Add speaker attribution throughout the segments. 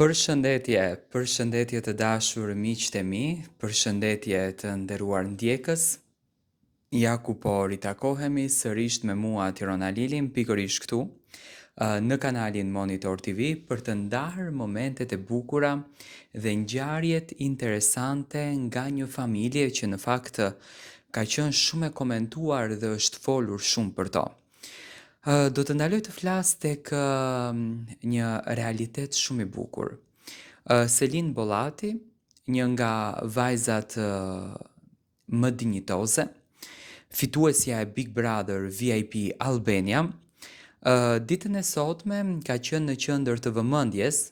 Speaker 1: Përshëndetje të dashur miqtë e mi, përshëndetje të nderuar ndjekës. Ja ku po ritakohemi sërish me mua Tirona Lilin, pikërisht këtu, në kanalin Monitor TV për të ndarë momentet e bukura dhe ngjarjet interesante nga një familje që në fakt ka qenë shumë e komentuar dhe është folur shumë për to. Do të ndaloj të flas tek një realitet shumë i bukur. Selin Bollati, një nga vajzat më dinjitoze, fituesja e Big Brother VIP Albania, ditën e sotme ka qenë në qendër të vëmendjes,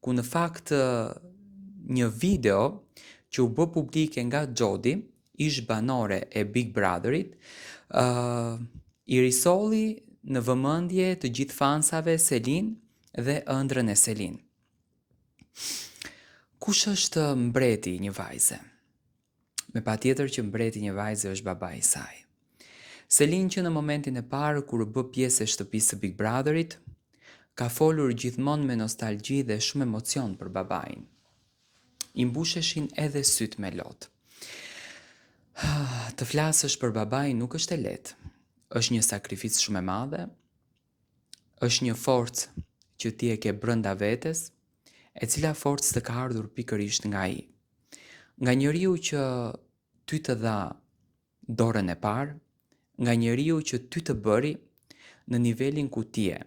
Speaker 1: ku në fakt një video që u bë publike nga Xhodi, ish banore e Big Brotherit, i risolli në vëmendje të gjithë fansave Selin dhe ëndrrën e Selin. Kush është mbreti i një vajze? Me patjetër që mbreti i një vajze është babai i saj. Selin që në momentin e parë kur u bë pjesë e shtëpisë së Big Brotherit, ka folur gjithmonë me nostalgji dhe shumë emocion për babain. I mbusheshin edhe syt me lot. Të flasësh për babain nuk është e lehtë. Është një sakrificë shumë e madhe, është një forcë që ti e ke brenda vetes, e cila forcë të ka ardhur pikërisht nga ai. Nga njeriu që ty të dha dorën e parë, nga njeriu që ty të bëri në nivelin ku ti je.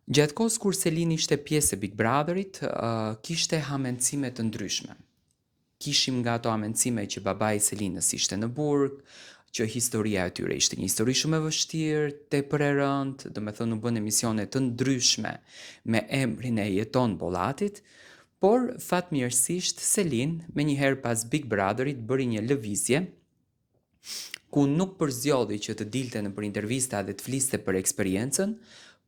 Speaker 1: Gjatë kohës kur Selin ishte pjesë e Big Brotherit, kishte hamendësime të ndryshme. Kishim nga ato hamendësime që babai i Selinës ishte në burg, që historia e tyre ishte një histori shumë e vështirë, tepër e rëndë, do me thënë u bën emisione të ndryshme me emrin e Jeton Bollatit, por fatmirësisht Selin me njëherë pas Big Brotherit bëri një lëvizje ku nuk përzjodhi që të dilte në për intervista dhe të fliste për eksperiencën,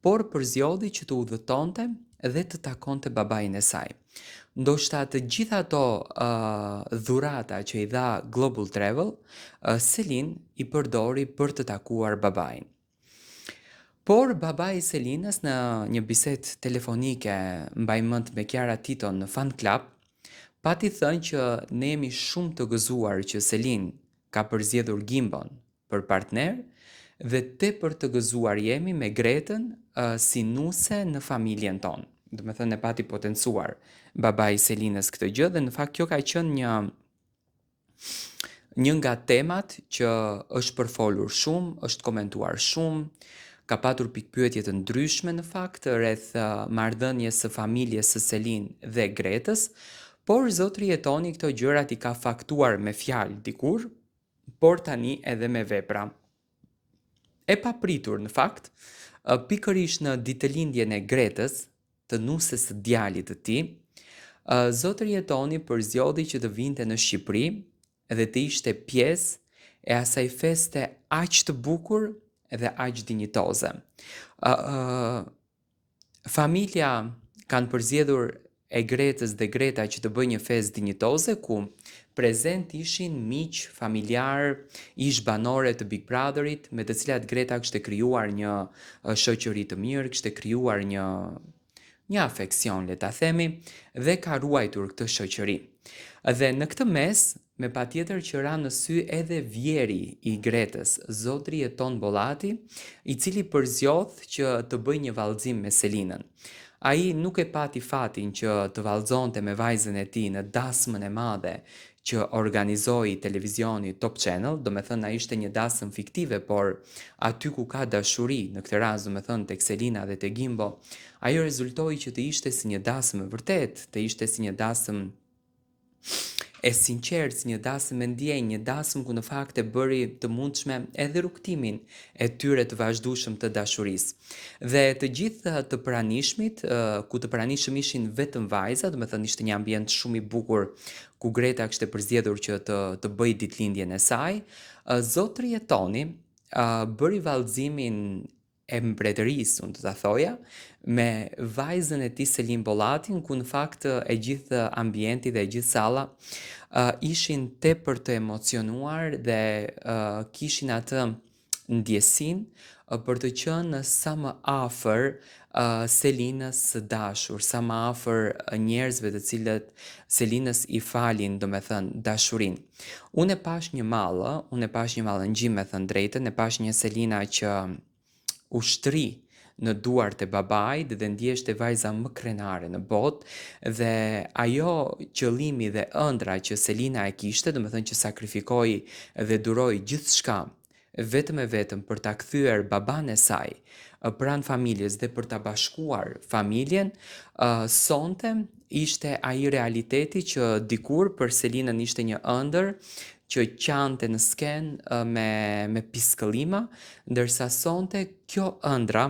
Speaker 1: por përzjodhi që të udhëtonte dhe të takonte babain e saj. Ndoshta të gjitha ato dhurata që i dha Global Travel, Selin i përdori për të takuar babain. Por babai i Selinës në një bisedë telefonike mbaj mend me Kiara Tito në Fan Club, pati thënë që ne jemi shumë të gëzuar që Selin ka përzgjedhur Gimbon për partner dhe tepër të gëzuar jemi me Gretën si nuse në familjen tonë. Do me thënë e pati potencuar babai i Selinës këtë gjë dhe në fakt kjo ka qenë një nga temat që është përfolur shumë, është komentuar shumë, ka patur pikpyetje të ndryshme në fakt rreth marrëdhënies së familjes së Selin dhe Gretës, por zotri Jetoni këto gjërat i ka faktuar me fjalë dikur, por tani edhe me vepra. E papritur në fakt, pikërisht në ditëlindjen e Gretës, të nuses së djalit të tij, zotri Jetoni përzgjodhi që të vinte në Shqipëri dhe të ishte pjesë e asaj feste aq të bukur dhe aq dinjitoze. Familja kanë përzgjedhur e Gretës dhe Greta që të bëjë një festë dinjitoze ku prezent ishin miq, familjar, ish banore të Big Brotherit, me të cilat Greta kishte krijuar një shoqëri të mirë, kishte krijuar një afeksion, le ta themi, dhe ka ruajtur këtë shoqëri. Dhe në këtë mes, me patjetër që ra në sy edhe vjeri i Gretës, zotri Jeton Bollati, i cili përzgjodh që të bëjë një vallëzim me Selinën. Ai nuk e pati fatin që të vallëzonte me vajzën e tij në dasmën e madhe që organizoi televizioni Top Channel, do me thënë a ishte një dasëm fiktive, por aty ku ka dashuri, në këtë rast do me thënë tek Selina dhe tek Gimbo, ajo rezultoi që të ishte si një dasëm e vërtet, të ishte si një dasëm e sinqert, si një dasëm me ndjenjë, një dasëm ku në fakt e bëri të mundshme edhe rrugtimin e tyre të vazhdueshëm të dashurisë. Dhe të gjithë të pranishmit, ku të pranishëm ishin vetëm vajza, do me thënë ishte një ambient shumë i bukur ku Greta kishte përzgjedhur që të bëjë ditëlindjen e saj, zotri Jetoni bëri vallëzimin e mbretërisë, unë të ta thoja, me vajzën e tij Selin Bollatin, ku në fakt e gjithë ambienti dhe e gjithë salla ishin tepër të emocionuar dhe kishin atë ndjesin për të qenë sa më afër Selinës së dashur, sa më afër njerëzve të cilët Selinës i falin, do me thënë, dashurin. Unë e pash një mallë, në gjim me thënë drejtën, e pash një Selina që ushtri në duart e babait dhe ndjeshte vajza më krenare në botë dhe ajo qëllimi dhe ëndra që Selina e kishte, do me thënë që sakrifikoi dhe duroi gjithçka vetëm e vetëm për ta kthyer baban e saj pranë familjes dhe për ta bashkuar familjen, sonte ishte ai realiteti që dikur për Selinën ishte një ëndër që qante në skenë me piskëllima, ndërsa sonte kjo ëndra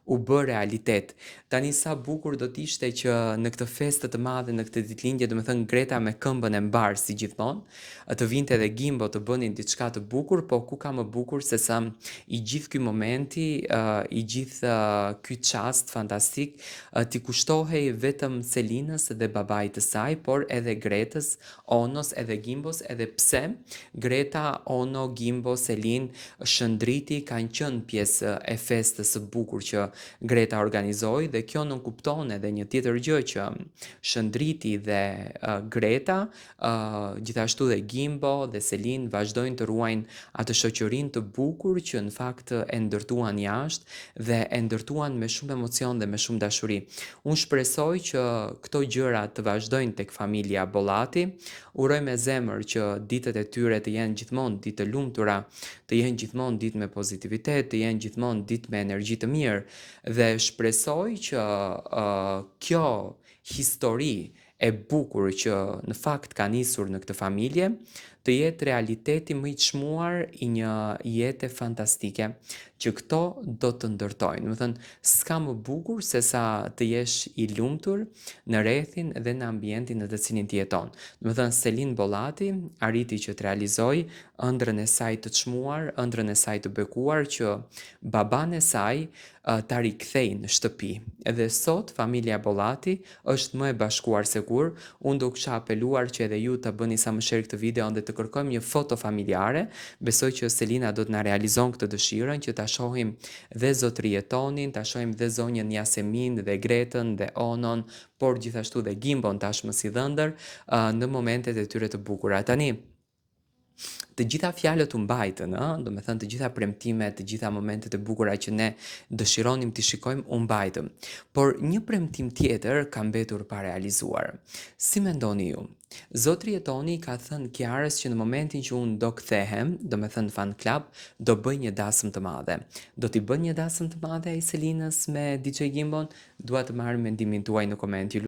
Speaker 1: u bë realitet. Tani sa bukur do t'ishte që në këtë festë të madhe, në këtë ditëlindje, do me thënë Greta me këmbën e mbarë si gjithmonë, të vinte edhe Gimbo të bënin diçka të bukur, po ku ka më bukur se sa i gjithë ky momenti, i gjithë ky çast fantastik, t'i kushtohej vetëm Selinës dhe babait të saj, por edhe Gretës, Onos edhe Gimbos, edhe pse Greta, Ono, Gimbo, Selin, Shëndriti kanë qenë pjesë e festës së bukur që Greta organizoi dhe kjo nuk kupton edhe një tjetër gjë që Shëndriti dhe Greta, gjithashtu dhe Gimbo dhe Selin vazhdojnë të ruajnë atë shoqërinë të bukur që në fakt e ndërtuan jashtë dhe e ndërtuan me shumë emocion dhe me shumë dashuri. Unë shpresoj që këto gjëra të vazhdojnë tek familja Bollati. Uroj me zemër që ditët e tyre të jenë gjithmonë ditë të lumtura, të jenë gjithmonë ditë me pozitivitet, të jenë gjithmonë ditë me energji të mirë dhe shpresoj që kjo histori e bukur që në fakt ka nisur në këtë familje të jetë realiteti më i çmuar i një jete fantastike që këto do të ndërtojnë. Do të thënë, s'ka më bukur se sa të jesh i lumtur në rrethin dhe në ambientin në të cilin ti jeton. Do të thënë, Selin Bollati arriti që të realizoj ëndrrën e saj të çmuar, ëndrrën e saj të bekuar që baban e saj ta rikthej në shtëpi. Edhe sot familja Bollati është më e bashkuar se kur. Unë do kisha apeluar që edhe ju të bëni sa më share këtë video dhe të kërkojmë një foto familjare. Besoj që Selina do të na realizon këtë dëshirën që ta shohim dhe zotërietonin, ta shohim dhe zonjën Jasemin dhe Gretën dhe Onon, por gjithashtu dhe Gimbon tashmë si dhëndër në momentet e tyre të bukura. Tani, të gjitha fjalët u mbajtën, do me thënë të gjitha premtimet, të gjitha momentet e bukura që ne dëshironim t'i shikojmë u mbajtën. Por një premtim tjetër ka mbetur pa realizuar. Si mendoni ju? Zotri jetoni ka thënë Kiarës që në momentin që unë do kthehem, do me thënë fan club, do bëj një dasëm të madhe. Do t'i bën një dasëm të madhe ai Selinës me DJ Gimbon? Dua të marr mendimin tuaj në koment.